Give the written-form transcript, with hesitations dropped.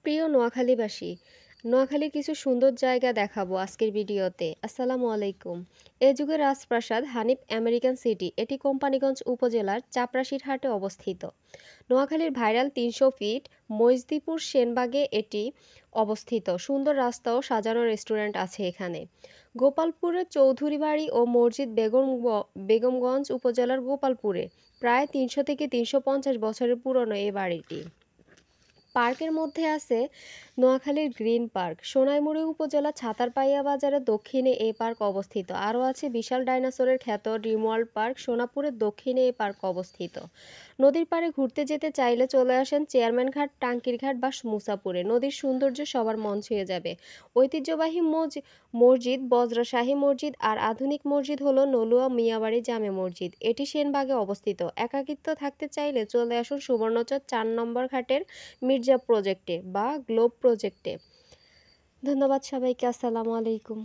প্রিয় নোয়াখালীবাসী, নোয়াখালীর কিছু সুন্দর জায়গা দেখাবো আজকের ভিডিওতে। আসসালামু আলাইকুম। এ যুগের রাজপ্রাসাদ হানিফ আমেরিকান সিটি, এটি কোম্পানীগঞ্জ উপজেলার চাপরাশির হাটে অবস্থিত। নোয়াখালীর ভাইরাল ৩০০ ফিট মইজদীপুর সেনবাগে এটি অবস্থিত। সুন্দর রাস্তা ও সাজানো রেস্টুরেন্ট আছে এখানে। গোপালপুরের চৌধুরী বাড়ি ও মসজিদ বেগমগঞ্জ উপজেলার গোপালপুরে প্রায় ৩০০ থেকে ৩৫০ বছরের পুরনো এ বাড়িটি। পার্কের মধ্যে আছে নোয়াখালীর গ্রিন পার্ক। সোনাইমুড়ি উপজেলা ছাতারপাইয়া বাজারের দক্ষিণে এই পার্ক অবস্থিত। আরও আছে বিশাল ডাইনোসরের খ্যাত ড্রিমওয়ার্ল্ড পার্ক। সোনাপুরের দক্ষিণে এই পার্ক অবস্থিত। নদীর পাড়ে ঘুরতে যেতে চাইলে চলে আসেন চেয়ারম্যান ঘাট, টাঙ্কির ঘাট বা মুসাপুরে। নদীর সৌন্দর্য সবার মন ছুঁয়ে যাবে। ঐতিহ্যবাহী মসজিদ বজরা শাহী মসজিদ আর আধুনিক মসজিদ হলো নলুয়া মিয়াবাড়ি জামে মসজিদ। এটি সেনবাগে অবস্থিত। একাকিত্ব থাকতে চাইলে চলে আসুন সুবর্ণচর ৪ নম্বর ঘাটের মির্জা প্রজেক্টে বা গ্লোব প্রজেক্টে। ধন্যবাদ সবাইকে। আসসালামু আলাইকুম।